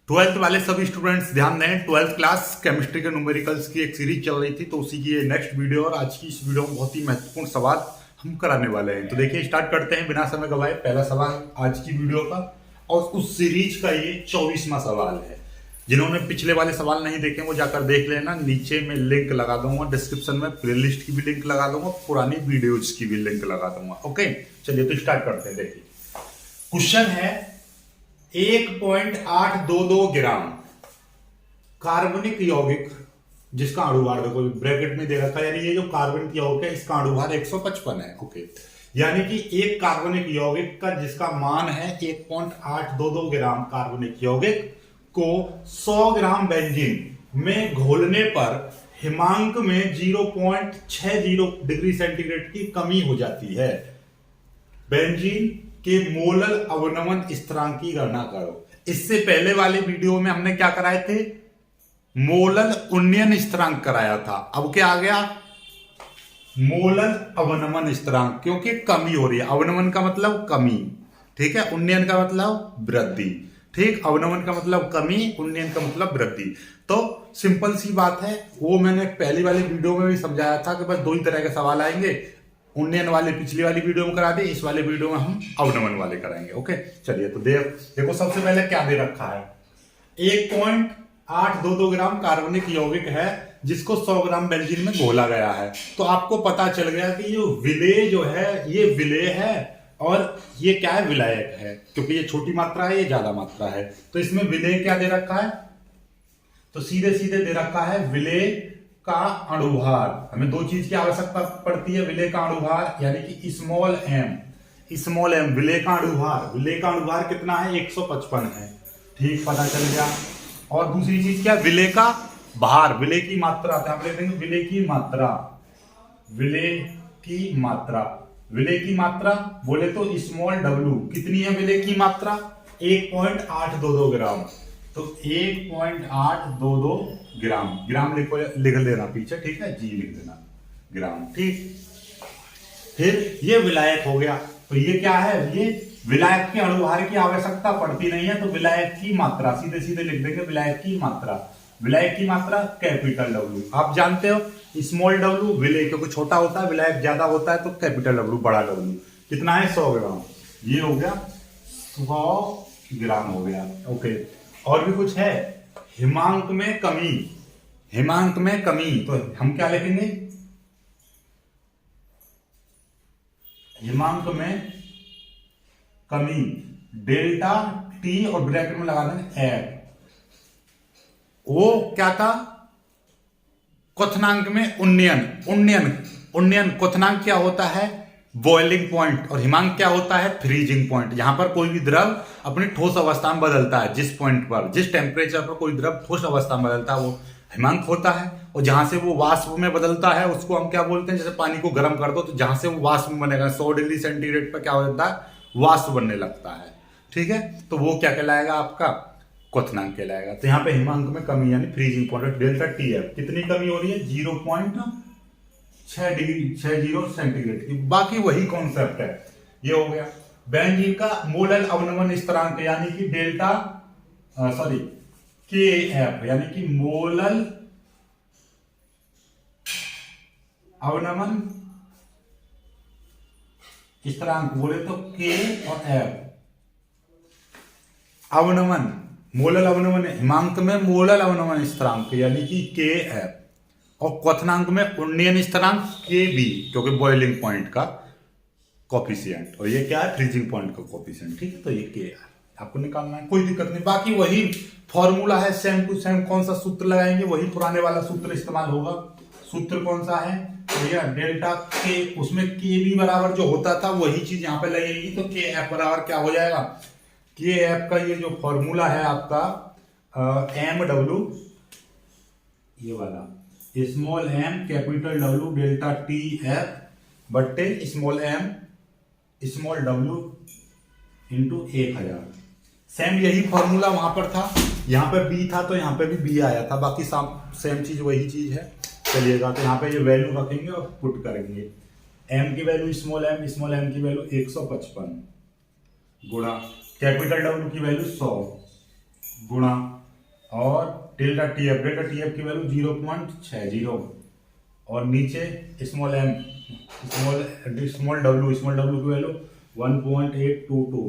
Twelfth वाले सभी students ध्यान दें। ट्वेल्थ क्लास केमिस्ट्री के न्यूमेरिकल्स की एक सीरीज चल रही थी, तो उसी की ये नेक्स्ट वीडियो और आज की इस वीडियो में बहुत ही महत्वपूर्ण सवाल हम कराने वाले हैं। तो देखिए स्टार्ट करते हैं बिना समय गवाए। पहला सवाल आज की वीडियो का और उस सीरीज का ये 24वां सवाल है। जिन्होंने पिछले वाले सवाल नहीं देखे वो जाकर देख लेना, नीचे में लिंक लगा दूंगा, डिस्क्रिप्शन में प्लेलिस्ट की भी लिंक लगा दूंगा, पुरानी वीडियोज की भी लिंक लगा दूंगा। ओके चलिए तो स्टार्ट करते हैं। देखिए क्वेश्चन है 1.822 ग्राम कार्बनिक यौगिक जिसका अणुभार देखो ब्रैकेट में दे रखा है, यानी ये जो कार्बनिक यौगिक है इसका अणुभार 155 है। ओके यानी कि एक कार्बनिक यौगिक का जिसका मान है 1.822 ग्राम कार्बनिक यौगिक को 100 ग्राम बेंजीन में घोलने पर हिमांक में 0.60 डिग्री सेंटीग्रेड की कमी हो जाती है। बेंजीन के मोलल अवनमन स्थिरांक की गणना करो। इससे पहले वाले वीडियो में हमने क्या कराए थे? मोलल उन्नयन स्थिरांक कराया था। अब क्या आ गया? मोलल अवनमन स्थिरांक, क्योंकि कमी हो रही है। अवनमन का मतलब कमी, ठीक है। उन्नयन का मतलब वृद्धि, ठीक। अवनमन का मतलब कमी, उन्नयन का मतलब वृद्धि। तो सिंपल सी बात है, वो मैंने पहली वाली वीडियो में भी समझाया था कि बस दो ही तरह के सवाल आएंगे। उन्नयन वाले पिछली वाली वीडियो में करा दे, इस वाले वीडियो में हम अवनमन वाले कराएंगे। ओके चलिए तो देखो सबसे पहले क्या दे रखा है। 1.822 ग्राम कार्बनिक यौगिक है जिसको 100 ग्राम बेंजीन में घोला गया है। तो आपको पता चल गया कि ये विलेय जो है ये विलेय है और ये क्या है? विलायक है, क्योंकि ये छोटी मात्रा है, ये ज्यादा मात्रा है। तो इसमें विलेय क्या दे रखा है? तो सीधे सीधे दे रखा है विलेय का अणुभार। हमें दो चीज की आवश्यकता पड़ती है विलेय का अणुभार, यानी कि स्मॉल एम विलेय का अणुभार। विलेय का अणुभार कितना है? 155 है, ठीक, पता चल गया। और दूसरी चीज क्या? विलेय का भार, विलेय की मात्रा। आप लिख देंगे विलेय की मात्रा, विलेय की मात्रा। विलेय की मात्रा बोले तो स्मॉल डब्ल्यू कितनी है? विलेय की मात्रा 1.822 ग्राम। तो 1.822 ग्राम, ग्राम लिख लेना पीछे, ठीक है, जी लिख देना, ग्राम, ठीक। फिर ये विलायक हो गया। तो ये क्या है? ये विलायक के अणुभार की आवश्यकता पड़ती नहीं है, तो विलायक की मात्रा सीधे सीधे लिख देंगे विलायक की मात्रा। विलायक की मात्रा कैपिटल डब्ल्यू। आप जानते हो स्मॉल डब्ल्यू विलेय क्योंकि छोटा होता है, विलायक ज्यादा होता है, तो कैपिटल डब्ल्यू बड़ा डब्ल्यू। कितना है? 100 ग्राम। ये हो गया 100 ग्राम हो गया। ओके और भी कुछ है? हिमांक में कमी, हिमांक में कमी। तो हम क्या लिखेंगे? हिमांक में कमी डेल्टा टी और ब्रैकेट में लगा देंगे एफ। वो क्या था? क्वथनांक में उन्नयन क्वथनांक क्या होता है? Boiling point. और हिमांक क्या होता है? Freezing point. जहां पर कोई भी द्रव अपनी ठोस अवस्था में बदलता है, जिस पॉइंट पर, जिस टेम्परेचर पर कोई द्रव ठोस अवस्था में बदलता है वो हिमांक होता है। और जहां से वो वाष्प में बदलता है उसको हम क्या बोलते हैं? जैसे पानी को गर्म कर दो तो जहां से वो वाष्प में बनेगा 100 डिग्री सेंटीग्रेड पर क्या हो जाता है? वाष्प बनने लगता है, ठीक है। तो वो क्या कहलाएगा? आपका क्वथनांक कहलाएगा। तो यहाँ पे हिमांक में कमी यानी फ्रीजिंग पॉइंट डेल्टा टी है, कितनी कमी हो रही है? 0.6 डिग्री 60 सेंटीग्रेड की। बाकी वही कॉन्सेप्ट है। ये हो गया। बेंजीन का मोलल अवनमन स्थिरांक यानी कि डेल्टा के एफ, यानी कि मोलल अवनमन स्थिरांक बोले तो के और एफ। अवनमन, मोलल अवनमन, हिमांक में मोलल अवनमन स्थिरांक यानी कि के एफ, और क्वथनांक में उन्नयन स्थिरांक के बी, क्योंकि बॉइलिंग पॉइंट का कोफिशिएंट, और ये क्या है? फ्रीजिंग पॉइंट का कोफिशिएंट, ठीक है। तो ये के है, आपको निकालना है, कोई दिक्कत नहीं। बाकी वही फॉर्मूला है, सेम टू सेम। कौन सा सूत्र लगाएंगे? वही पुराने वाला सूत्र इस्तेमाल होगा। सूत्र कौन सा है? तो ये डेल्टा के, उसमें के बी बराबर जो होता था वही चीज यहाँ पे लगेगी। तो के एफ बराबर क्या हो जाएगा? के एफ का ये जो फॉर्मूला है आपका एम डब्ल्यू, ये वाला small M capital W delta T F बट्टे small M small W into 1000। Same यही फॉर्मूला वहां पर था, यहाँ पे बी था तो यहाँ पे भी बी आया था। बाकी सेम चीज वही चीज है। चलिएगा तो यहाँ पे ये वैल्यू रखेंगे और पुट करेंगे। एम की वैल्यू स्मॉल एम की वैल्यू 155 गुणा कैपिटल डब्ल्यू की वैल्यू 100 गुणा और डेल्टा टीएफ की वैल्यू 0.60 और नीचे स्मॉल एम स्मॉल डब्ल्यू की वैल्यू 1.822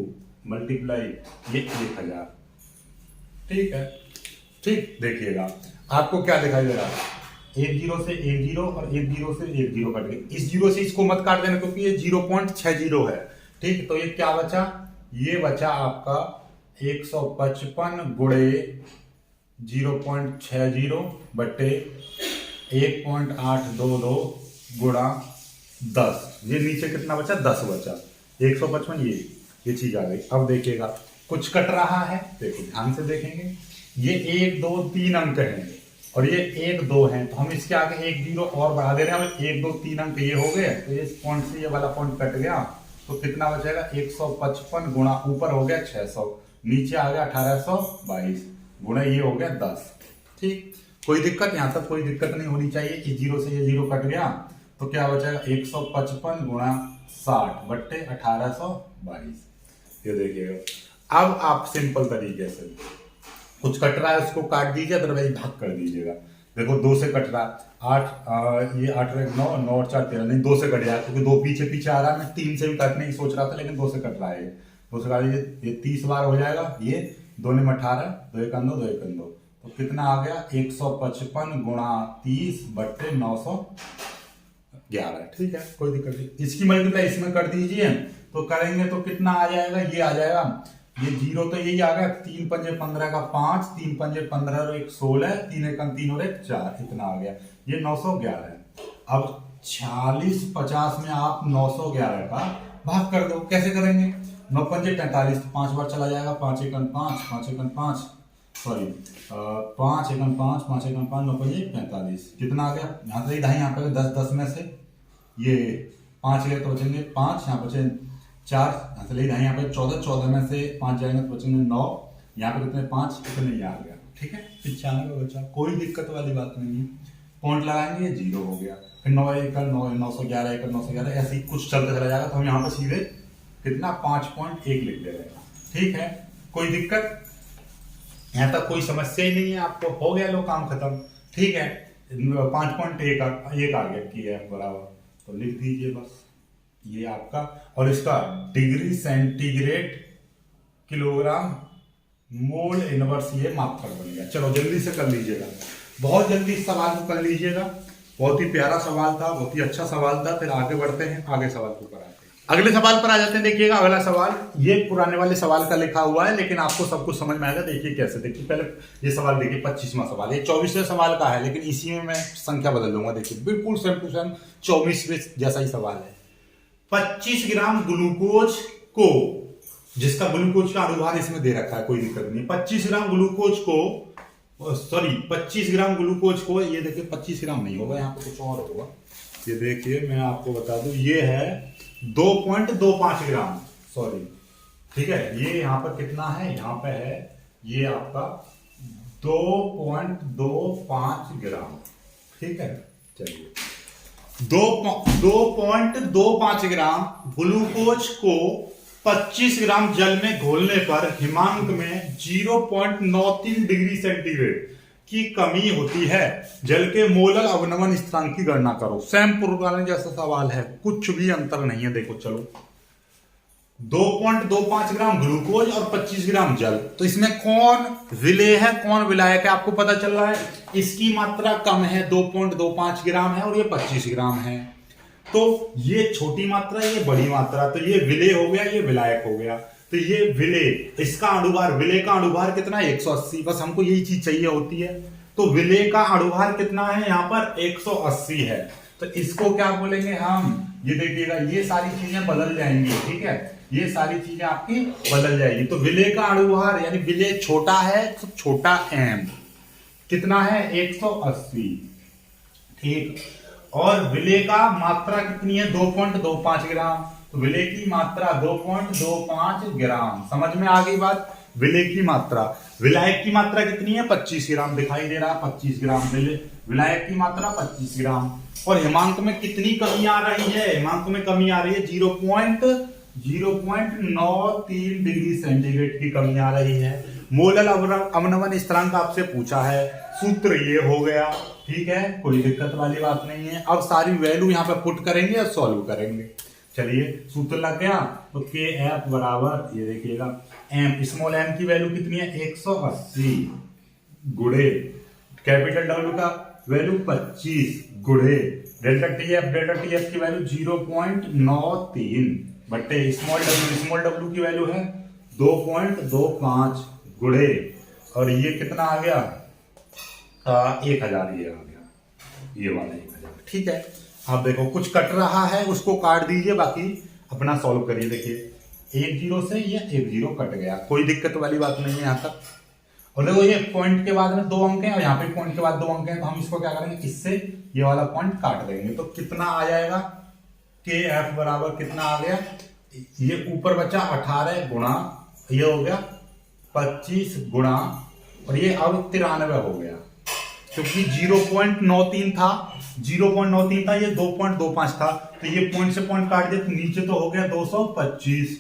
मल्टीप्लाई ये 1000। ठीक है, ठीक देखिएगा आपको क्या दिखाई दे रहा है, 1 0 से 1 0 और 1 0 से 1 0 कट गए। इस 0 से इसको मत काट देना क्योंकि ये 0.60 है। ठीक, तो ये क्या बचा, ये बचा आपका 155 गुणे 0.60 बट्टे 1.822 गुणा 10। ये नीचे कितना बचा, 10 बचा। 155 ये चीज आ गई। अब देखिएगा कुछ कट रहा है, देखो ध्यान से देखेंगे, ये 1 2 3 अंक हैं और ये 1 2 हैं, तो हम इसके आगे 1 0 और बढ़ा दे रहे हैं। 1 2 3 अंक ये हो गए, तो इस पॉइंट से ये वाला पॉइंट कट गया, तो कितना बचेगा 155 गुणा ऊपर हो गया 600, नीचे आ गया 1822 गुणा ये हो गया 10। ठीक, कोई दिक्कत, यहाँ तक कोई दिक्कत नहीं होनी चाहिए। इस 0 से ये 0 कट गया तो क्या बचेगा 155 गुणा 60 बट्टे 1822। ये देखिएगा, अब आप सिंपल तरीके से कुछ कट रहा है उसको काट दीजिए, अदरवाइज भाग कर दीजिएगा। देखो 2 से कट रहा है 8, ये 8 9 9 और 4 13, नहीं 2 से कट गया क्योंकि 2 पीछे आ रहा है। मैं 3 से भी काटने की सोच रहा था लेकिन 2 से कट रहा है। 2 से काट दीजिए, ये 30 बार हो जाएगा। ये 2 ने 18, 2 1 2 2 1 2, तो कितना आ गया 155 गुणा 30 बट्टे 911। ठीक है, कोई दिक्कत नहीं। इसकी मल्टीप्लाई इसमें कर दीजिए तो करेंगे तो कितना आ जाएगा, ये आ जाएगा, ये 0 तो यही आ गया, 3 पंजे 15 का 5, 3 पंजे 15 और 1 16, 3 1 3 और 1 4, इतना आ गया, ये 911 है। अब 46 50 में आप 911 का भाग कर दो। कैसे करेंगे, 9 पंजे 45, 5 बार चला जाएगा, 5 1 5 5 1 5 सॉरी 5 1 5 5 1 5 9 पंजे 45, कितना आ गया, यहाँ से इधर यहाँ पे 10 10 में से ये 5 गए तो बचेंगे 5, यहाँ बचे 4, यहाँ से यहाँ पे 14 14 में से 5 जाएंगे तो बचेंगे 9, यहाँ पे कितने 5, कितने ये आ गया। ठीक है, 95 बचा, कोई दिक्कत वाली बात नहीं है। पॉइंट लगाएंगे, ये 0 हो गया, फिर 9 1 9 911 1 911 ऐसे ही कुछ चलते चला जाएगा, तो हम यहाँ पे सीधे कितना 5.1 लिख ले रहे हैं। ठीक है, कोई दिक्कत, यहाँ तक कोई समस्या ही नहीं है, आपको हो गया, लो काम खत्म। ठीक है, 5.1 आ गया कि है बराबर, तो लिख दीजिए बस ये आपका, और इसका degree centigrade kilogram mole inverse ये मात्रक बन गया। चलो जल्दी से कर लीजिएगा, बहुत जल्दी इस सवाल को कर लीजिएगा। बहुत ही प्यारा सवाल था, बहुत ही अच्छा सवाल था। फिर आगे बढ़ते हैं, आगे सवाल के ऊपर आते हैं, अगले सवाल पर आ जाते हैं। देखिएगा अगला सवाल ये पुराने वाले सवाल का लिखा हुआ है, लेकिन आपको सब कुछ समझ में आएगा। देखिए कैसे, देखिए पहले ये सवाल देखिए 25वां सवाल, ये 24वें सवाल का है, लेकिन इसी में मैं संख्या बदल दूंगा। देखिए बिल्कुल सेम टू सेम 24वें जैसा ही सवाल है। 25 ग्राम ग्लूकोज को, जिसका ग्लूकोज का अनुभार इसमें दे रखा है, कोई दिक्कत नहीं। 25 ग्राम ग्लूकोज को, सॉरी 25 ग्राम ग्लूकोज को, ये देखिए 25 ग्राम नहीं होगा, यहाँ पे कुछ और होगा। ये देखिए मैं आपको बता दूं, ये है 2.25 ग्राम, सॉरी ठीक है, ये यहाँ पर कितना है, यहाँ पे है ये आपका 2.25 ग्राम। ठीक है, चलिए 2.25 ग्राम ग्लूकोज को 25 ग्राम जल में घोलने पर हिमांक में 0.93 डिग्री सेंटीग्रेड की कमी होती है। जल के मोलर अवनमन स्थिरांक की गणना करो। सेम पुराने जैसा सवाल है, कुछ भी अंतर नहीं है। देखो चलो, 2.25 ग्राम ग्लूकोज और 25 ग्राम जल, तो इसमें कौन विलेय है कौन विलायक है आपको पता चल रहा है। इसकी मात्रा कम है, 2.25 ग्राम है और ये 25 ग्राम है, तो ये छोटी मात्रा ये बड़ी मात्रा, तो ये विलेय हो गया, ये विलायक हो गया। तो ये विलेय, इसका अणुभार, विलेय का अणुभार कितना है 180, बस हमको यही चीज चाहिए होती है। तो विलेय का अणुभार कितना है, यहाँ पर 180 है, तो इसको क्या बोलेंगे हम, ये देखिएगा ये सारी चीजें बदल जाएंगी। ठीक है, ये सारी चीजें आपकी बदल जाएगी। तो विलेय का अणुभार यानी विलेय छोटा है तो छोटा m कितना है 180। ठीक, और विलेय का मात्रा कितनी है 2.25 ग्राम, तो विलेय की मात्रा 2.25 ग्राम। समझ में आ गई बात। विलेय की मात्रा, विलायक की मात्रा कितनी है 25 ग्राम, दिखाई दे रहा है 25 ग्राम विलायक की मात्रा 25 ग्राम। और हिमांक में कितनी कमी आ रही है, हिमांक में कमी आ रही है 0.93 डिग्री सेंटीग्रेड की कमी आ रही है। मोलल अवनमन स्थिरांक आपसे पूछा है, सूत्र ये हो गया, ठीक है, कोई दिक्कत वाली बात नहीं है। अब सारी वैल्यू यहाँ पे पुट करेंगे और सॉल्व करेंगे। चलिए सूत्र लग गया, तो के एफ बराबर ये देखिएगा एम, स्मॉल एम की वैल्यू कितनी है 180 गुणे कैपिटल डब्ल्यू का वैल्यू 25 गुणे डेल्टा टी एफ की वैल्यू 0.93 बट्टे स्मॉल डब्ल्यू की वैल्यू है 2.25 गुणे और ये कितना आ गया 1000, ये आ गया, ये वाला 1000। ठीक है, आप देखो कुछ कट रहा है उसको काट दीजिए, बाकी अपना सॉल्व करिए। देखिए 1 0 से ये 1 0 कट गया, कोई दिक्कत वाली बात नहीं है यहाँ तक। और देखो ये पॉइंट के बाद में 2 अंक हैं और यहाँ पे पॉइंट के बाद 2 अंक हैं, तो हम इसको क्या करेंगे, इससे ये वाला पॉइंट काट देंगे। तो कितना आ जाएगा, के एफ बराबर कितना आ गया, ये ऊपर बचा 18 गुणा ये हो गया 25 गुणा और ये अब 93 हो गया, क्योंकि 0.93 था, 0.93 था, ये 2.25 था, तो ये पॉइंट से पॉइंट काट दिया तो नीचे तो हो गया 225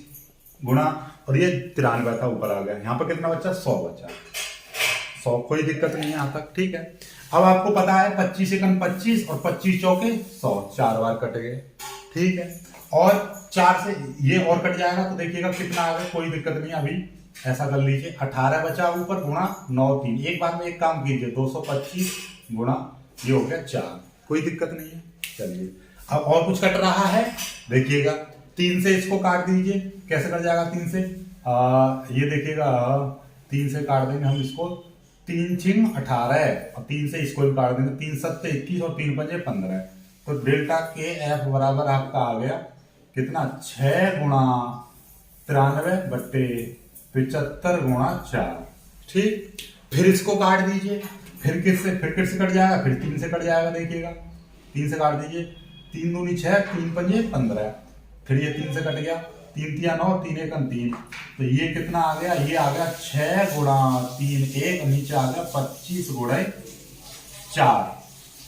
गुणा और ये 93 था, ऊपर आ गया। यहाँ पर कितना बचा, 100 बचा, 100, कोई दिक्कत नहीं है यहाँ तक। ठीक है, अब आपको पता है 25 एकम 25 और 25 चौके 100, 4 बार कट गए। ठीक है, और 4 से ये और कट जाएगा तो देखिएगा कितना आ गया, कोई दिक्कत नहीं। अभी ऐसा कर लीजिए, 18 बचा ऊपर गुणा 9 3, एक बार में एक काम कीजिए, 225 गुणा ये हो गया 4, कोई दिक्कत नहीं है। चलिए अब और कुछ कट रहा है, देखिएगा 3 से इसको काट दीजिए, कैसे कट जाएगा 3 से, ये देखिएगा 3 से काट देंगे हम इसको, 3 छिंग 18 और 3 से इसको भी काट देंगे, 3 7 21 और 3 5 15, तो डेल्टा के एफ बराबर आपका आ गया कितना, 6 गुणा 93 बट्टे 75 गुणा 4। ठीक, फिर इसको काट दीजिए, फिर किससे कट जाएगा, फिर 3 से कट जाएगा, देखिएगा 3 से काट दीजिए, 3 दूनी 6, 3 पंजे 15, फिर ये 3 से कट गया, 3 तिया 9, 3 एकम 3, तो ये कितना आ गया, ये आ गया 6 गुणा 3 1, नीचे आ गया 25 गुणे 4,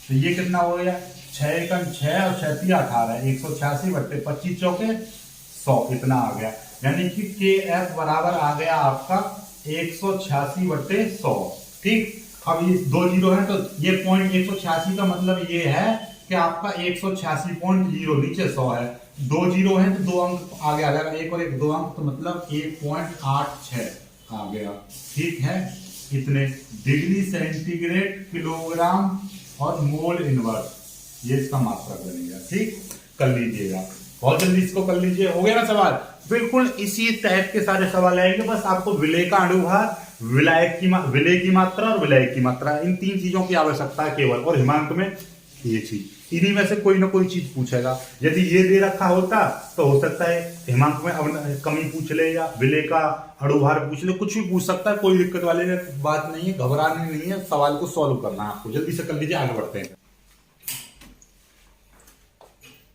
तो ये कितना हो गया 6 एकम 6 और 6 तिया 18, 186 बट्टे 25 चौके 100, इतना आ गया। यानी कि के एफ बराबर आ गया आपका 186 बट्टे 100। ठीक, अब ये 2 जीरो है तो ये पॉइंट 186 का मतलब ये है कि आपका 186.0 नीचे 100 है, 2 जीरो है तो 2 अंक आगे आ जाएगा, एक और एक 2 अंक, तो मतलब 1.86 आ गया। ठीक है, इतने डिग्री सेंटीग्रेड किलोग्राम और मोल इनवर्स, ये इसका मात्रक बनेगा। ठीक, कर लीजिएगा, बहुत जल्दी इसको कर लीजिए, हो गया ना सवाल। बिल्कुल इसी टाइप के सारे सवाल आएंगे, बस आपको विलय का अनुभार, विलय की मात्रा और विलय की मात्रा, इन 3 चीजों की आवश्यकता है केवल, और हिमांक में ये चीज, इन्हीं में से कोई ना कोई चीज पूछेगा। यदि ये दे रखा होता तो हो सकता है हिमांक में अब कमी पूछ ले या विलय का अणुभार पूछ ले, कुछ भी पूछ सकता है, कोई दिक्कत वाली बात नहीं है, घबरानी नहीं है, सवाल को सॉल्व करना है आपको, जल्दी से कर लीजिए, आगे बढ़ते हैं।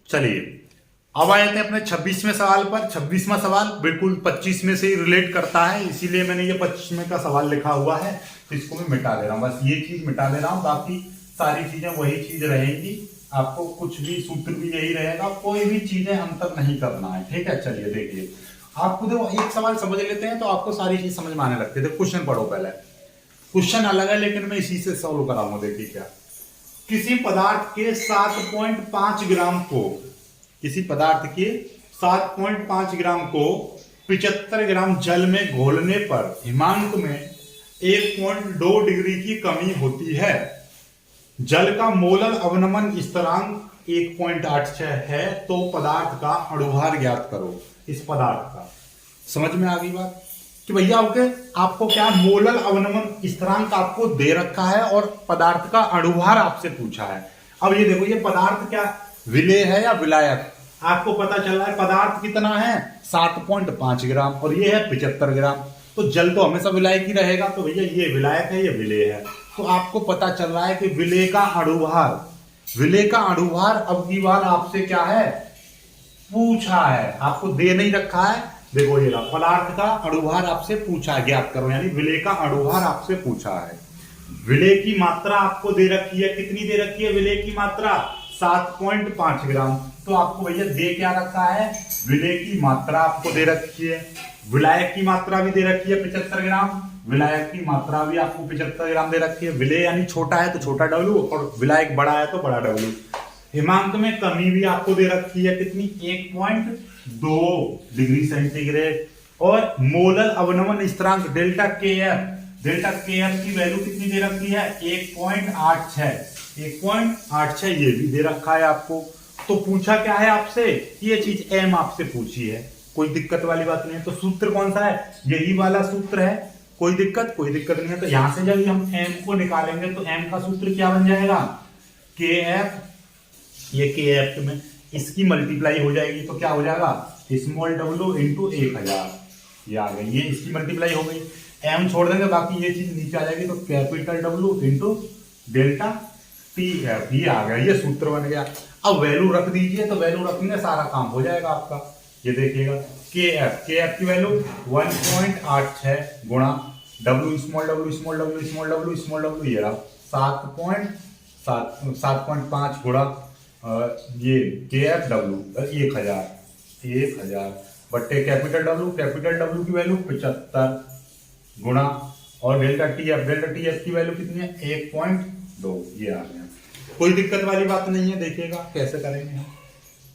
चलिए अब आए थे अपने 26वें सवाल पर। 26वां सवाल बिल्कुल 25 में से ही रिलेट करता है, इसीलिए मैंने ये 25 का सवाल लिखा हुआ है, तो इसको मैं मिटा दे रहा हूं, बस ये चीज मिटा दे रहा हूं, बाकी सारी चीजें वही चीज रहेंगी, आपको कुछ भी सूत्र भी यही रहेगा, कोई भी चीजें अंतर नहीं करना है। ठीक है, चलिए देखिए, आपको देखो एक सवाल समझ लेते हैं तो आपको सारी चीज समझ में आने लगती है। क्वेश्चन पढ़ो पहले, क्वेश्चन अलग है लेकिन मैं इसी से सॉल्व कराऊंगा। देखिए क्या, किसी पदार्थ के 7.5 ग्राम को, किसी पदार्थ के 7.5 ग्राम को 75 ग्राम जल में घोलने पर हिमांक में 1.2 डिग्री की कमी होती है। जल का मोलल अवनमन स्थिरांक 1.86 है, तो पदार्थ का अणुभार ज्ञात करो। इस पदार्थ का समझ में आ गई बात कि भैया ओके, आपको क्या मोलल अवनमन स्थिरांक आपको दे रखा है और पदार्थ का अणुभार आपसे पूछा है। अब ये देखो, ये पदार्थ क्या विलेय है या विलायक, आपको पता चल रहा है पदार्थ कितना है 7.5 ग्राम और ये है 75 ग्राम, तो जल तो हमेशा विलायक ही रहेगा, तो भैया ये विलायक है, ये विलेय है। तो आपको पता चल रहा है कि विलेय का अणुभार, विलेय का अणुभार अब की बार आपसे क्या है पूछा है, आपको दे नहीं रखा है। देखो ये रहा, पदार्थ का अणुभार आपसे पूछा है, ज्ञात करो, यानी विलेय का अणुभार आपसे पूछा है। विलेय की मात्रा आपको दे रखी है, कितनी दे रखी है विलेय की मात्रा 7.5 ग्राम, तो आपको भैया दे क्या रखा है, विलेय की मात्रा आपको दे रखी है, विलायक की मात्रा भी दे रखी है 75 ग्राम, विलायक की मात्रा भी आपको 75 ग्राम दे रखी है। विलेय यानी छोटा है तो छोटा डब्ल्यू और विलायक बड़ा है तो बड़ा डब्ल्यू। हिमांक में कमी भी आपको दे रखी है कितनी, 1.2 डिग्री सेंटीग्रेड। और मोलर अवनमन स्थिरांक डेल्टा के एफ की वैल्यू कितनी दे रखी है, 1.86 ये भी दे रखा है आपको। तो पूछा क्या है आपसे, ये चीज एम आपसे पूछी है, कोई दिक्कत वाली बात नहीं है। तो सूत्र कौन सा है, यही वाला सूत्र है, कोई दिक्कत नहीं है। तो यहां से जब हम एम को निकालेंगे तो एम का सूत्र क्या बन जाएगा, के एफ, ये के एफ में इसकी मल्टीप्लाई हो जाएगी तो क्या हो जाएगा, स्मॉल डब्ल्यू इंटू 1000, ये आ गई, ये इसकी मल्टीप्लाई हो गई। एम छोड़ देंगे बाकी ये चीज नीचे आ जाएगी, तो capital W into delta T F, ये आ गया, ये सूत्र बन गया। अब वैल्यू रख दीजिए, तो वैल्यू रखेंगे सारा काम हो जाएगा आपका। ये देखिएगा के एफ की वैल्यू 1.86 गुणा W small W small W small W small W, ये रहा 7.5 गुणा ये के एफ डब्ल्यू 1000 बट्टे कैपिटल डब्ल्यू की वैल्यू 75 गुणा और डेल्टा टी एफ की वैल्यू कितनी है, 1.2, ये आ गया। कोई दिक्कत वाली बात नहीं है। देखिएगा कैसे करेंगे हम,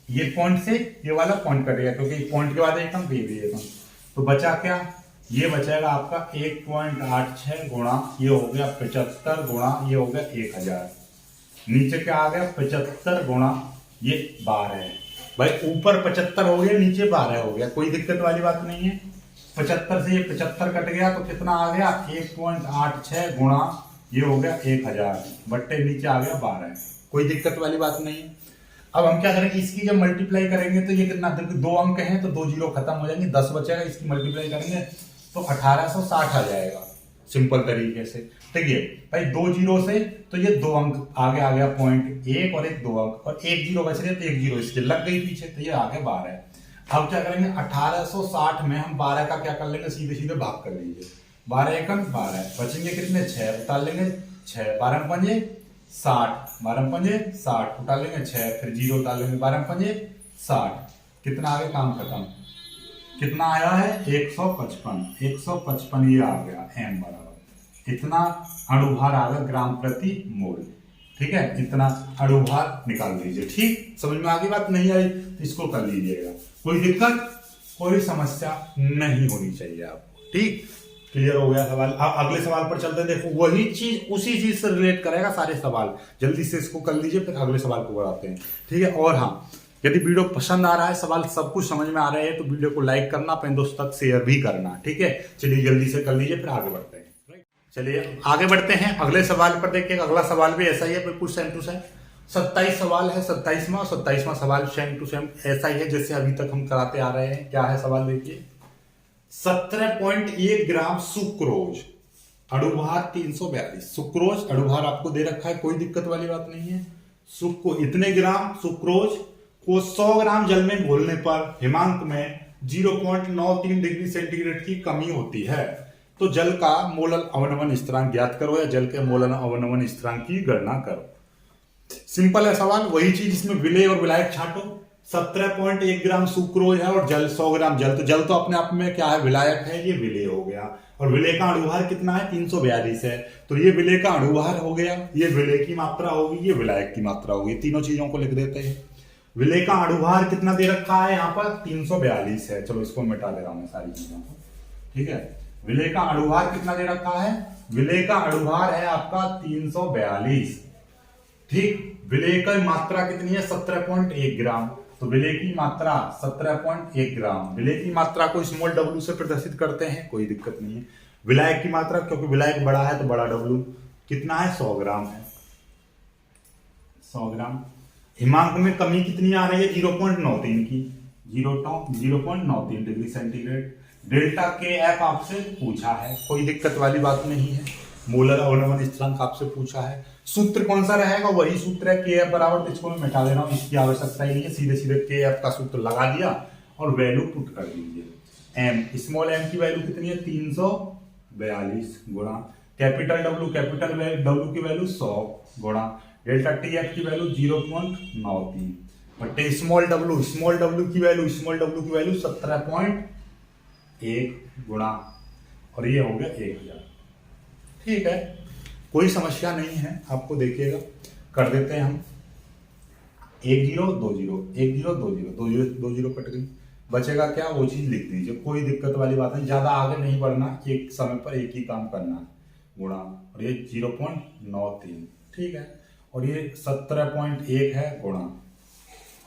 ये पॉइंट से ये वाला पॉइंट कटेगा क्योंकि पॉइंट के बाद एक हम भी एक हम, तो बचा क्या, ये बचेगा आपका 1.86 गुणा ये हो गया 75 गुणा ये हो गया 1000, नीचे क्या आ गया 75 गुणा ये 12 है। भाई ऊपर 75 हो गया, नीचे 12 हो गया, कोई दिक्कत वाली बात नहीं है। 75 से ये 75 कट गया तो कितना आ गया, 1.86 गुणा ये हो गया 1000 बट्टे नीचे आ गया 12, कोई दिक्कत वाली बात नहीं है। अब हम क्या करेंगे, इसकी जब मल्टीप्लाई करेंगे तो ये कितना, देखो 2 अंक हैं तो 2 जीरो खत्म हो जाएंगे, 10 बचेगा, इसकी मल्टीप्लाई करेंगे तो 1860 आ जाएगा सिंपल तरीके से। ठीक है भाई, 2 जीरो से तो ये 2 अंक आगे आ गया, पॉइंट 1 और 1 2 अंक, और 1 जीरो बच रहे तो 1 जीरो इसके लग गई पीछे, तो ये आ गया 12। अब क्या करेंगे, 1860 में हम 12 का क्या कर लेंगे, सीधे सीधे भाग कर लीजिए, 12 एकम 12 बचेंगे कितने, 6 उतार लेंगे 6, 12 पंजे 60, 12 पंजे 60 उतार लेंगे 6, फिर जीरो उतार लेंगे, 12 पंजे 60, कितना आगे, काम खत्म। कितना आया है, 155 ये आ गया एम बराबर, इतना अणुभार आ गया ग्राम प्रति मोल। ठीक है, इतना अणुभार निकाल लीजिए। ठीक, समझ में आगे बात, नहीं आई तो इसको कर लीजिएगा, कोई दिक्कत कोई समस्या नहीं होनी चाहिए आपको। ठीक, क्लियर हो गया सवाल। अब अगले सवाल पर चलते हैं। देखो वही चीज उसी चीज से रिलेट करेगा सारे सवाल, जल्दी से इसको कर लीजिए फिर अगले सवाल को बढ़ाते हैं। ठीक है, और हाँ, यदि वीडियो पसंद आ रहा है, सवाल सब कुछ समझ में आ रहे हैं तो वीडियो को लाइक करना, अपने दोस्तों तक शेयर भी करना। ठीक है, चलिए जल्दी से कर लीजिए फिर आगे बढ़ते हैं। चलिए आगे बढ़ते हैं अगले सवाल पर। देखिए अगला सवाल भी ऐसा ही है, बिल्कुल सेम टू सेम 27 सवाल है, 27वां और 27वां सवाल सेम टू सेम ऐसा ही है जैसे अभी तक हम कराते आ रहे हैं। क्या है सवाल, देखिए 17.1 ग्राम सुक्रोज, अणुभार 342। सुक्रोज अणुभार आपको दे रखा है, कोई दिक्कत वाली बात नहीं है। इतने ग्राम सुक्रोज को 100 ग्राम जल में घोलने पर हिमांक में 0.93 डिग्री सेंटीग्रेड की कमी होती है, तो जल का मोलर अवनमन स्थिरांक ज्ञात करो या जल के मोलर अवनमन स्थिरांक की गणना करो। सिंपल है सवाल, वही चीज इसमें विलेय और विलायक छांटो। 17.1 ग्राम सुक्रोज है और जल 100 ग्राम जल, तो जल तो अपने आप में क्या है, विलायक है, ये विलेय हो गया। और विलेय का अणुभार कितना है, 342 है, तो ये विलेय का अणुभार हो गया, ये विलेय की मात्रा होगी, ये विलायक की मात्रा होगी। तीनों चीजों को लिख देते हैं। विलेय का अणुभार कितना दे रखा है यहाँ पर, 342 है। चलो इसको मिटा दे रहा हूं मैं सारी चीजों को। ठीक है, विलेय का अणुभार कितना दे रखा है, विलेय का अणुभार है आपका 342। ठीक, विलेय की मात्रा कितनी है, 17.1 ग्राम, तो विलेय की मात्रा 17.1 ग्राम। विलेय की मात्रा को स्मॉल डब्ल्यू से प्रदर्शित करते हैं, कोई दिक्कत नहीं है। विलायक की मात्रा, क्योंकि विलायक बड़ा है तो बड़ा डब्ल्यू कितना है, 100 ग्राम है, 100 ग्राम। हिमांक में कमी कितनी आ रही है, 0.93 की, 0.93 डिग्री सेंटीग्रेड। डेल्टा के एफ आपसे पूछा है, कोई दिक्कत वाली बात नहीं है। मोलर अवनमन स्थिरांक आपसे पूछा है। सूत्र कौन सा रहेगा, वही सूत्र है के एफ बराबर, तो इसको मैं मिटा दे रहा हूं, इसकी आवश्यकता ही नहीं है। सीधे सीधे के एफ का सूत्र लगा दिया और वैल्यू पुट कर दीजिए। एम, स्मॉल एम की वैल्यू कितनी है, 342 गुणा कैपिटल डब्ल्यू की वैल्यू 100 गुणा डेल्टा टी एफ की वैल्यू 0.93 बटे स्मॉल डब्ल्यू की वैल्यू 17.1 गुणा और ये हो गया 1000। ठीक है, कोई समस्या नहीं है, आपको देखिएगा कर देते हैं हम। 1 0 2 0 1 0 2 0 2 0 2 0 कट गई, बचेगा क्या, वो चीज लिख दीजिए, कोई दिक्कत वाली बात नहीं, ज्यादा आगे नहीं बढ़ना, एक समय पर एक ही काम करना है, गुणा, और ये 0.93, ठीक है, और ये 17.1 है गुणा,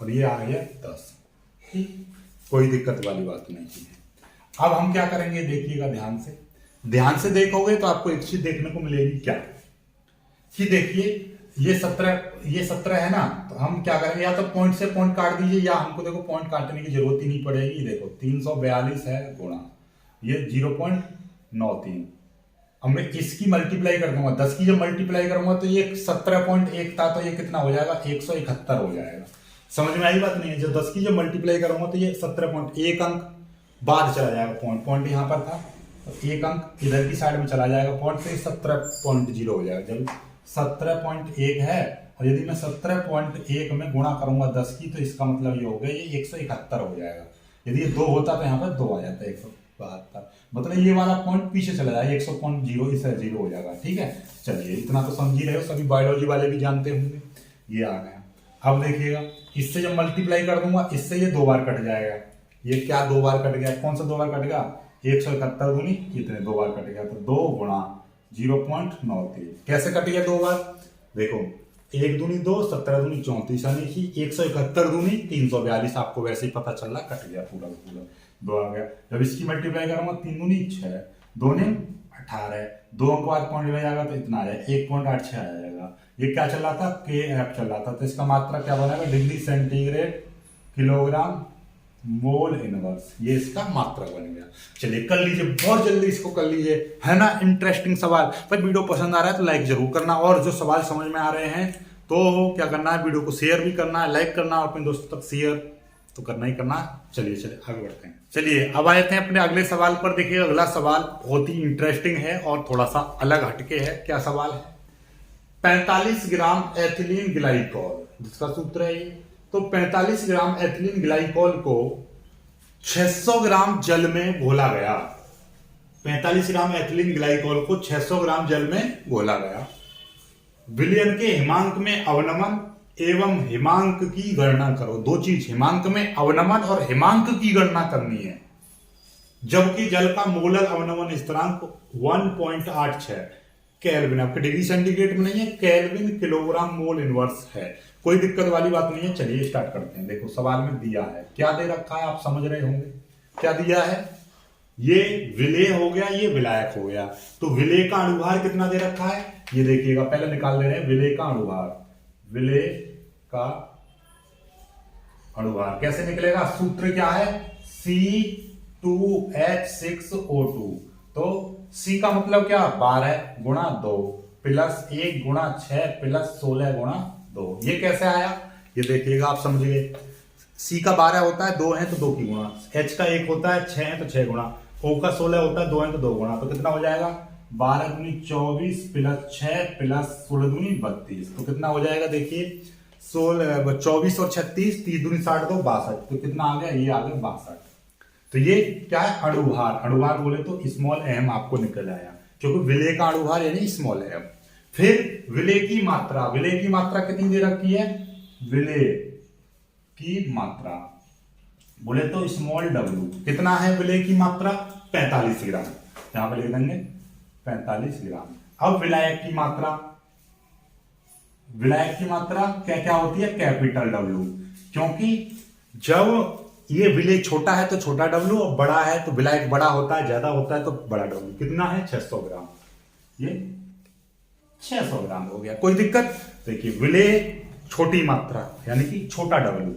और ये आ गया 10, ठीक, कोई दिक्कत वाली बात नहीं है। अब हम क्या करेंगे देखिएगा, ध्यान से देखोगे तो आपको एक चीज देखने को मिलेगी, क्या कि देखिए ये 17 है ना, तो हम क्या करेंगे, या तो पॉइंट से पॉइंट काट दीजिए, या हमको देखो पॉइंट काटने की जरूरत ही नहीं पड़ेगी। देखो 342 है गुणा ये 0.93, अब मैं इसकी मल्टीप्लाई कर दूंगा, 10 की जब मल्टीप्लाई करूंगा तो ये 17.1 था, तो ये कितना हो जाएगा, 171 हो जाएगा। समझ में आई बात नहीं है, जब 10 की जब मल्टीप्लाई करूंगा तो ये 17.1 अंक बाद चला जाएगा, पॉइंट यहाँ पर था, तो एक अंक इधर की साइड में चला जाएगा पॉइंट, से 17.0 हो जाएगा। जब 17.1 है, और यदि मैं 17.1 में गुणा करूंगा 10 की, तो इसका मतलब ये हो गया, ये 171 हो जाएगा। यदि ये 2 होता तो यहाँ पर 2 आ जाता, 172, मतलब ये वाला पॉइंट पीछे चला जाएगा, 100.0 इसे 0 हो जाएगा। ठीक है, चलिए इतना तो समझ ही रहे हो, सभी बायोलॉजी वाले भी जानते होंगे। ये आ गया, अब देखिएगा इससे जब मल्टीप्लाई कर दूंगा, इससे ये 2 बार कट जाएगा, ये क्या 2 बार कट गया, कौन सा 2 बार कट गया, 171 दूनी इतने 2 बार कट गया, तो 2 गुणा 0.93, कैसे कट गया 2 बार, देखो 1 दूनी 2, 17 दूनी 34, यानी कि 171 दूनी 342, आपको वैसे ही पता चल रहा, कट गया पूरा 2 आ गया। जब इसकी मल्टीप्लाई करूंगा 3 दूनी 6, 2 ने 18, 2 अंक बाद पॉइंट में जाएगा तो इतना आ जाएगा, 1.86 आ जाएगा। ये क्या चल रहा था, KF चल रहा था, तो इसका मात्रा क्या बनेगा, degree centigrade kilogram mole inverse, ये इसका मात्रा बन गया। चलिए कर लीजिए, बहुत जल्दी इसको कर लीजिए, है ना इंटरेस्टिंग सवाल। पर वीडियो पसंद आ रहा है तो लाइक जरूर करना, और जो सवाल समझ में आ रहे हैं तो क्या करना है, वीडियो को शेयर भी करना है, लाइक करना, और अपने दोस्तों तक शेयर तो करना ही करना। चलिए आगे बढ़ते हैं। चलिए अब आए थे अपने अगले सवाल पर। देखिए अगला सवाल बहुत ही इंटरेस्टिंग है और थोड़ा सा अलग हटके है। क्या सवाल है, 45 ग्राम एथिलीन ग्लाइकॉल, जिसका सूत्र है ये, तो 45 ग्राम एथिलीन ग्लाइकॉल को 600 ग्राम जल में घोला गया। 45 ग्राम एथिलीन ग्लाइकॉल को 600 ग्राम जल में घोला गया। विलयन के हिमांक में अवनमन एवं हिमांक की गणना करो। दो चीज, हिमांक में अवनमन और हिमांक की गणना करनी है। जबकि जल का मोलर अवनमन स्थिरांक 1.86 केल्विन, आपके डिग्री सेंटीग्रेड में नहीं है, केल्विन किलोग्राम मोल इनवर्स है। कोई दिक्कत वाली बात नहीं है। चलिए स्टार्ट करते हैं। देखो सवाल में दिया है, क्या दे रखा है आप समझ रहे होंगे। क्या दिया है, ये विलेय हो गया, ये विलायक हो गया। तो विलेय का अणुभार कितना दे रखा है, ये देखिएगा, पहले निकाल ले रहे हैं विलेय का अणुभार। विलेय का अणुभार कैसे निकलेगा, सूत्र क्या है, C2H6O2। तो C का मतलब क्या, 12 गुणा 2 प्लस 1 गुणा 6 प्लस 16 गुणा 2। ये कैसे आया, ये देखिएगा आप समझिए। C का 12 होता है, 2 है तो 2 की गुणा, H का 1 होता है, 6 है तो 6 गुणा, O का 16 होता है, 2 है तो 2 गुणा। तो कितना हो जाएगा, 12 दूनी 24 प्लस 6 प्लस 16 दूनी 32। तो कितना हो जाएगा, देखिए 24 और 36, 30 दूनी 60, 2 62। तो कितना आ गया, ये आ गया 62। तो ये क्या है, अणुभार। अणुभार बोले तो स्मॉल एम आपको निकल आया, क्योंकि विलेय का अणुभार यानी स्मॉल एम। फिर विलेय की मात्रा, विलेय की मात्रा कितनी दे रखी है, विलेय की मात्रा बोले तो स्मॉल डब्ल्यू। कितना है विलेय की मात्रा, 45 ग्राम, यहां पर लिख देंगे 45 ग्राम। अब विलायक की मात्रा, विलायक की मात्रा क्या क्या होती है, कैपिटल डब्ल्यू, क्योंकि जब ये विलेय छोटा है तो छोटा डब्ल्यू, और बड़ा है तो विलायक बड़ा होता है, ज्यादा होता है तो बड़ा डब्ल्यू। कितना है, 600 ग्राम, ये 600 ग्राम हो गया। कोई दिक्कत, देखिए विलेय छोटी मात्रा यानी कि छोटा डब्ल्यू,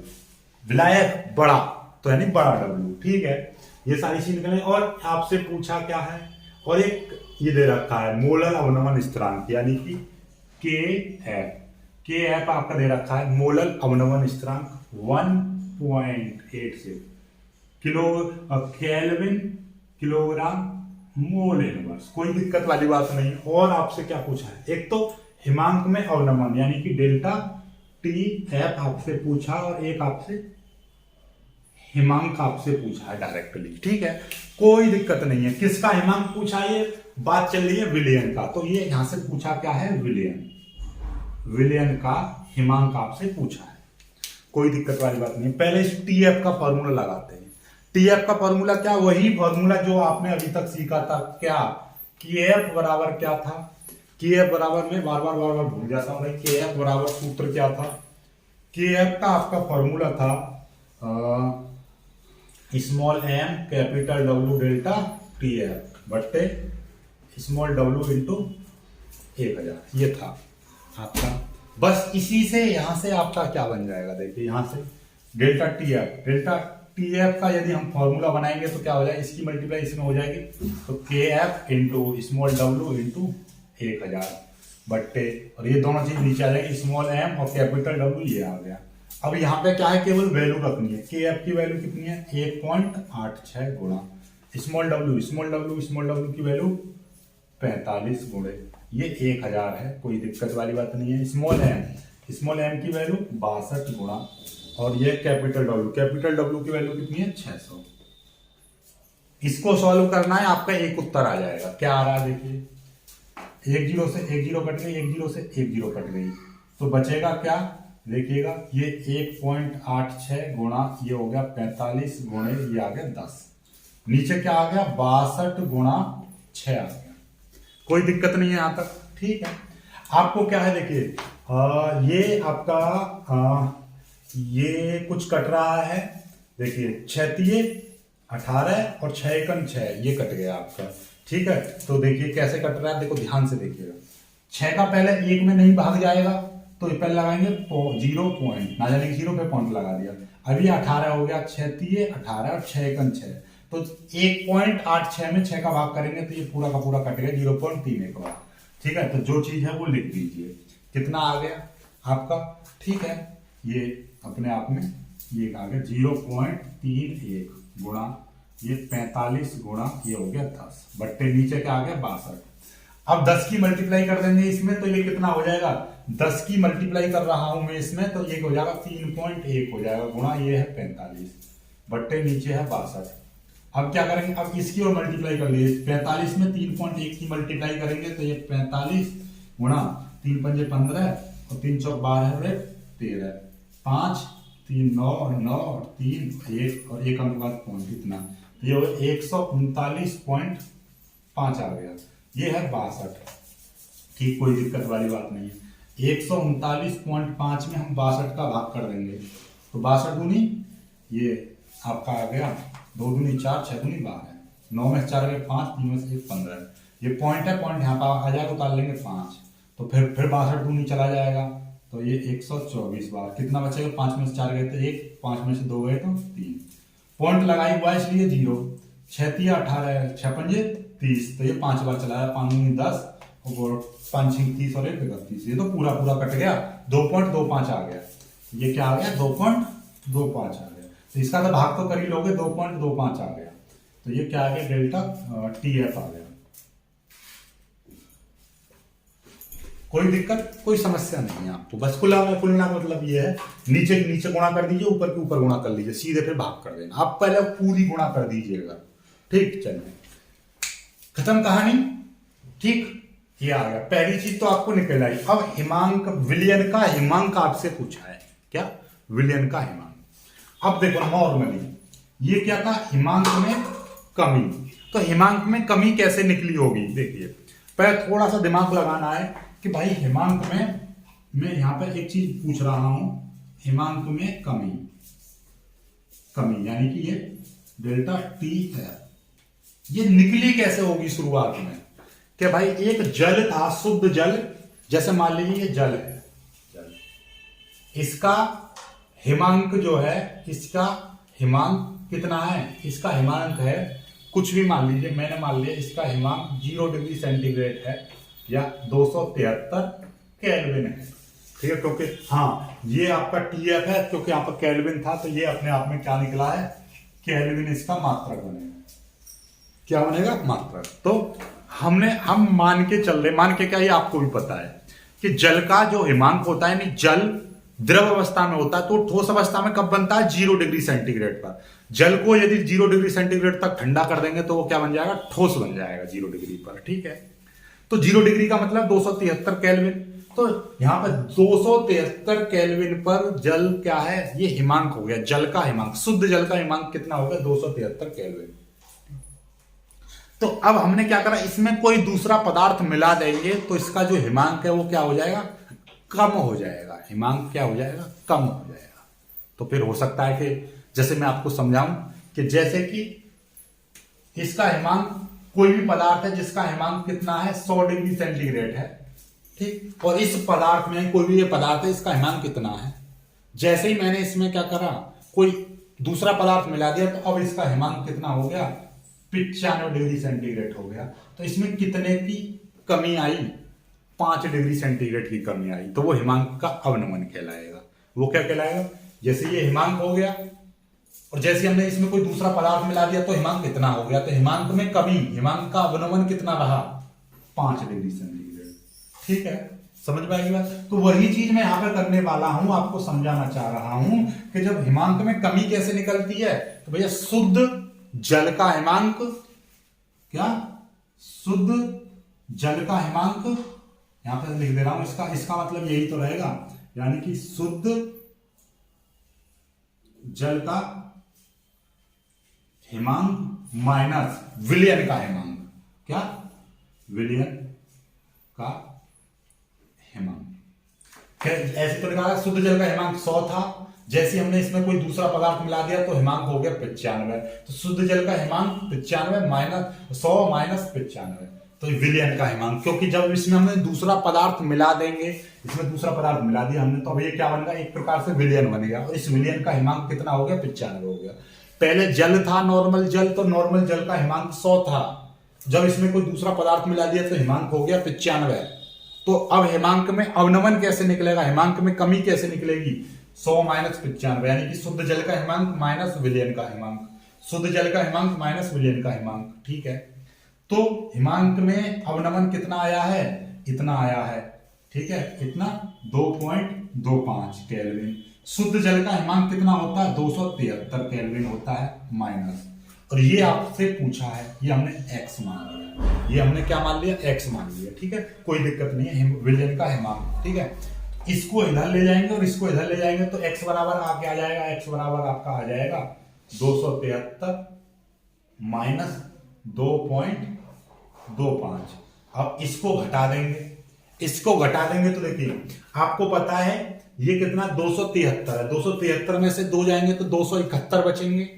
विलायक बड़ा तो यानी बड़ा डब्ल्यू। ठीक है, ये सारी चीज निकले। और आपसे पूछा क्या है, और एक ये दे रखा है मोलर अवनमन स्थिरांक, यानी कि KF आपका दे रखा है मोलर अवनमन स्थिरांक 1.86 केल्विन किलोग्राम मोल इनवर्स। कोई दिक्कत वाली बात नहीं। और आपसे क्या पूछा है, एक तो हिमांक में अवनमन यानी कि डेल्टा TF आपसे पूछा, और एक आपसे हिमांक आपसे पूछा है डायरेक्टली, ठीक है, कोई दिक्कत नहीं है। किसका हिमांक पूछा है? ये बात चल रही है विलयन का, तो ये यहां से पूछा क्या है? विलयन, विलयन का हिमांक आपसे पूछा है, कोई दिक्कत वाली बात नहीं। पहले इस टीएफ का फॉर्मूला लगाते हैं। टीएफ का फॉर्मूला क्या? वही फॉर्मूला जो आपने अभी तक सीखा था। क्या? केएफ बराबर क्या था? केएफ बराबर, में बार बार भूल जाता हूं भाई। केएफ बराबर सूत्र क्या था? केएफ का आपका फॉर्मूला था small M capital W delta TF बट्टे स्मॉल डब्ल्यू इंटू 1000, ये था आपका। बस इसी से यहां से आपका क्या बन जाएगा? देखिए यहां से डेल्टा टीएफ का यदि हम फॉर्मूला बनाएंगे तो क्या हो जाएगा? इसकी मल्टीप्लाई इसमें हो जाएगी, तो के F into small W into 1000 बट्टे, और ये दोनों चीज नीचे आ जाएगी, स्मॉल एम और कैपिटल डब्ल्यू, ये आ गया। अब यहाँ पे क्या है? केवल वैल्यू रखनी है। के एफ की वैल्यू कितनी है? 1.86 गुणा स्मॉल डब्ल्यू की वैल्यू 45 गुणे ये 1000 है, कोई दिक्कत वाली बात नहीं है। स्मॉल एम की वैल्यू 62 गुणा, और ये कैपिटल डब्ल्यू की वैल्यू कितनी है? 600। इसको सॉल्व करना है, आपका एक उत्तर आ जाएगा। क्या आ रहा है? देखिए 1 0 से 1 0 कट गई, 1 0 से 1 0 कट गई, तो बचेगा क्या? देखिएगा ये 1.86 गुणा ये हो गया 45 गुणे ये आ गया 10, नीचे क्या आ गया? 62 गुणा 6 आ गया, कोई दिक्कत नहीं है यहां तक, ठीक है। आपको क्या है? देखिए ये आपका ये कुछ कट रहा है, देखिए 6 18 और 6 एकम 6, ये कट गया आपका, ठीक है। तो देखिए कैसे कट रहा है, देखो ध्यान से देखिएगा। 6 का पहले 1 में नहीं भाग जाएगा, तो ये पहले लगाएंगे 0 पॉइंट, ना जाने 0 पे पॉइंट लगा दिया। अभी 18 हो गया, 6 18 और 6 एकम 6, तो 1.86 में 6 का भाग करेंगे तो ये पूरा का पूरा कट गया 0.31 बार, ठीक है। तो जो चीज है वो लिख दीजिए, कितना आ गया आपका, ठीक है। ये अपने आप में ये आ गया 0.31 गुणा ये 45 गुणा ये हो गया 10 बट्टे नीचे क्या आ गया 62। अब 10 की मल्टीप्लाई कर देंगे इसमें, तो ये कितना हो जाएगा? 10 की मल्टीप्लाई कर रहा हूं मैं इसमें, तो ये हो जाएगा 3.1 हो जाएगा गुणा ये है 45 बट्टे नीचे है 62। अब क्या करेंगे? अब इसकी और मल्टीप्लाई कर लीजिए, 45 में 3.1 की मल्टीप्लाई करेंगे तो ये 45 गुणा 3 पंजे 15 और 3 चौक 12 और 13, 5 3 9 और 9 और 3 1 और 1 अंक बाद पॉइंट, कितना? ये 139.5 आ गया, ये है 62, ठीक, कोई दिक्कत वाली बात नहीं है। 139.5 में हम 62 का भाग कर देंगे, तो 62 दूनी ये आपका आ गया 2 दूनी 4 6 दूनी 12, 9 में 4 गए 5, 3 में से 1 15, ये पॉइंट है, पॉइंट यहाँ पर आ जाएगा, उतार लेंगे 5, तो फिर 62 दूनी चला जाएगा, तो ये 124 बार, कितना बचेगा? 5 में से 4 गए तो 1, 5 में से 2 गए तो 3, पॉइंट लगाई हुआ इसलिए 0, 6 3 18 6 पंजे 30, तो ये 5 बार चलाया, 5 दूनी 10 और 5 6 30 और 1 31, ये तो पूरा कट गया, 2.25 आ गया, ये क्या आ गया? 2.25 आ गया, तो इसका तो भाग तो कर ही लोगे, 2.25 आ गया, तो ये क्या आ गया? डेल्टा टीएफ आ गया। कोई दिक्कत, कोई समस्या नहीं है आपको, बस कुल का मतलब ये है, नीचे नीचे गुणा कर दीजिए, ऊपर के ऊपर गुणा कर लीजिए, सीधे फिर भाग कर देना, आप पहले पूरी गुणा कर दीजिएगा, ठीक। चलिए खत्म कहानी, ठीक, ये आ गया, पहली चीज तो आपको निकल आई। अब हिमांक, विलयन का हिमांक आपसे पूछा है, क्या? विलयन का हिमांक। अब देखो नॉर्मली ये क्या था? हिमांक में कमी, तो हिमांक में कमी कैसे निकली होगी? देखिए पहले थोड़ा सा दिमाग लगाना है कि भाई हिमांक में मैं यहां पर एक चीज पूछ रहा हूं, हिमांक में कमी यानी कि ये डेल्टा टी है, ये निकली कैसे होगी शुरुआत में? कि भाई एक जल था, शुद्ध जल, जैसे मान लीजिए ये जल है, जल, इसका हिमांक जो है, इसका हिमांक कितना है? इसका हिमांक है कुछ भी मान लीजिए, मैंने मान लिया इसका हिमांक 0 डिग्री सेंटीग्रेड है या 273 केल्विन है, ठीक है, क्योंकि हाँ ये आपका टीएफ है, क्योंकि यहाँ पर केल्विन था, तो ये अपने आप में क्या निकला है? केल्विन इसका मात्रक बनेगा, क्या बनेगा? मात्रक। तो हम मान के चल रहे, मान के क्या, ये आपको भी पता है कि जल का जो हिमांक होता है, जल द्रव अवस्था में होता है, तो ठोस अवस्था में कब बनता है? 0 डिग्री सेंटीग्रेड पर। जल को यदि 0 डिग्री सेंटीग्रेड तक ठंडा कर देंगे तो वो क्या बन जाएगा, ठोस बन जाएगा 0 डिग्री पर। ठीक है, तो 0 डिग्री का मतलब 273 केल्विन। तो यहां पर 273 केल्विन पर जल क्या है, ये हिमांक हो गया, जल का हिमांक, शुद्ध जल का हिमांक कितना हो गया, 273 केल्विन। तो अब हमने क्या करा, इसमें कोई दूसरा पदार्थ मिला देंगे तो इसका जो हिमांक है वो क्या हो जाएगा, कम हो जाएगा। हिमांक क्या हो जाएगा, कम हो जाएगा। तो फिर हो सकता है कि जैसे मैं आपको समझाऊं कि जैसे कि इसका हिमांक, कोई भी पदार्थ है जिसका हिमांक कितना है, 100 डिग्री सेंटीग्रेड है, ठीक, और इस पदार्थ में कोई भी ये पदार्थ है, इसका हिमांक कितना है। जैसे ही मैंने इसमें क्या करा, कोई दूसरा पदार्थ मिला दिया तो अब इसका हिमांक कितना हो गया, 95 डिग्री सेंटीग्रेड हो गया। तो इसमें कितने की कमी आई, 5 डिग्री सेंटीग्रेड की कमी आई। तो वो हिमांक का अवनमन कहलाएगा। वो क्या कहलाएगा, जैसे ये हिमांक हो गया और जैसे हमने इसमें कोई दूसरा पदार्थ मिला दिया तो हिमांक कितना हो गया, तो हिमांक में कमी, हिमांक का अवनमन कितना रहा, 5 डिग्री सेंटीग्रेड। ठीक है, समझ में आएगी बात। तो वही चीज मैं यहां पर करने वाला हूं, आपको समझाना चाह रहा हूं कि जब हिमांक में कमी कैसे निकलती है, तो भैया शुद्ध जल का हिमांक, क्या, शुद्ध जल का हिमांक, यहां पर लिख दे रहा हूं, इसका मतलब यही तो रहेगा, यानी कि शुद्ध जल का हिमांक माइनस विलयन का हिमांक, क्या, विलयन का हिमांक। ऐसे तो लिखा है शुद्ध जल का हिमांक 100 था, जैसे हमने इसमें कोई दूसरा पदार्थ मिला दिया तो हिमांक हो गया 95। तो शुद्ध जल का हिमांक 95 माइनस 100 माइनस 95, तो विलयन का हिमांक, क्योंकि जब इसमें हमने दूसरा पदार्थ मिला देंगे, इसमें दूसरा पदार्थ मिला दिया हमने, तो अब ये क्या बन गया, एक प्रकार से विलयन बन गया। और इस विलयन का हिमांक कितना हो गया, 95 हो गया। पहले जल था, नॉर्मल जल, तो नॉर्मल जल का हिमांक 100 था, जब इसमें कोई दूसरा पदार्थ मिला दिया तो हिमांक हो गया 95। तो अब हिमांक में अवनमन कैसे निकलेगा, हिमांक में कमी कैसे निकलेगी, 100 माइनस 95, यानी कि शुद्ध जल का हिमांक माइनस विलयन का हिमांक, शुद्ध जल का हिमांक माइनस विलयन का हिमांक। ठीक है, तो हिमांक में अवनमन कितना आया है, इतना आया है, ठीक है, इतना 2.25 केल्विन। शुद्ध जल का हिमांक कितना होता है, 273 केल्विन होता है माइनस। और ये आपसे पूछा है, ये हमने x मान लिया, ये हमने क्या मान लिया, x मान लिया। ठीक है, कोई दिक्कत नहीं है, विलयन का हिमांक। ठीक है, इसको इधर ले जाएंगे और इसको इधर ले जाएंगे तो x बराबर आके आ जाएगा, x बराबर आपका आ जाएगा 273 माइनस 2.25। अब इसको घटा देंगे, इसको घटा देंगे तो देखिए आपको पता है ये कितना, 273 है, 273 में से 2 जाएंगे तो 271 बचेंगे,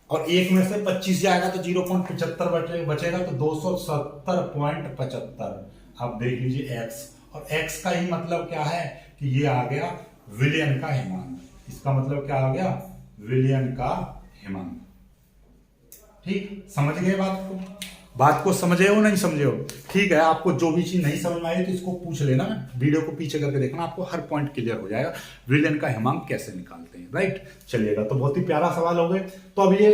और 1 में से 25 जाएगा तो 0.75 बचेगा, तो 270.75। अब देख लीजिए x, और x का ही मतलब क्या है कि ये आ गया विलयन का हिमांक। इसका मतलब क्या आ गया, विलयन का हिमांक। ठीक, समझ गए बात को समझे हो, नहीं समझे हो। ठीक है, आपको जो भी चीज नहीं समझ में आई तो इसको पूछ लेना, वीडियो को पीछे करके देखना, आपको हर पॉइंट क्लियर हो जाएगा, विलयन का हिमांक कैसे निकालते हैं। राइट, चलिएगा, तो बहुत ही प्यारा सवाल हो गए। तो अब ये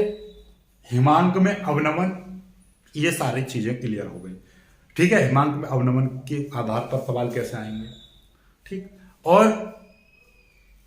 हिमांक में अवनमन, ये सारी चीजें क्लियर हो गई। ठीक है, हिमांक में अवनमन के आधार पर सवाल कैसे आएंगे। ठीक, और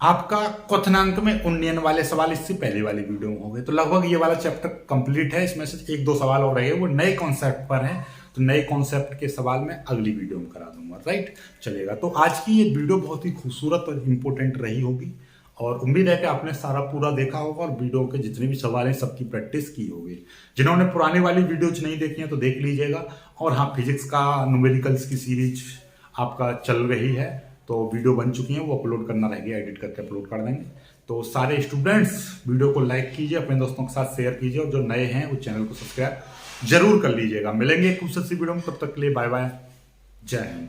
आपका क्वथनांक में उन्नयन वाले सवाल इससे पहले वाली वीडियो में हो गए। तो लगभग ये वाला चैप्टर कंप्लीट है, इसमें से 1-2 सवाल और रहे, वो नए कॉन्सेप्ट पर हैं, तो नए कॉन्सेप्ट के सवाल मैं अगली वीडियो में करा दूंगा। राइट, चलेगा। तो आज की ये वीडियो बहुत ही खूबसूरत और इंपॉर्टेंट रही होगी, और उम्मीद है कि आपने सारा पूरा देखा होगा और वीडियो के जितने भी सवाल हैं सबकी प्रैक्टिस की होगी। जिन्होंने पुराने वाली वीडियोज नहीं देखी हैं तो देख लीजिएगा। और हाँ, फिजिक्स का न्यूमेरिकल्स की सीरीज आपका चल रही है, तो वीडियो बन चुकी हैं, वो अपलोड करना रह गया, एडिट करके अपलोड कर देंगे। तो सारे स्टूडेंट्स वीडियो को लाइक कीजिए, अपने दोस्तों के साथ शेयर कीजिए, और जो नए हैं वो चैनल को सब्सक्राइब जरूर कर लीजिएगा। मिलेंगे एक खूबसूरत सी वीडियो में, तब तक के लिए बाय बाय, जय हिंद।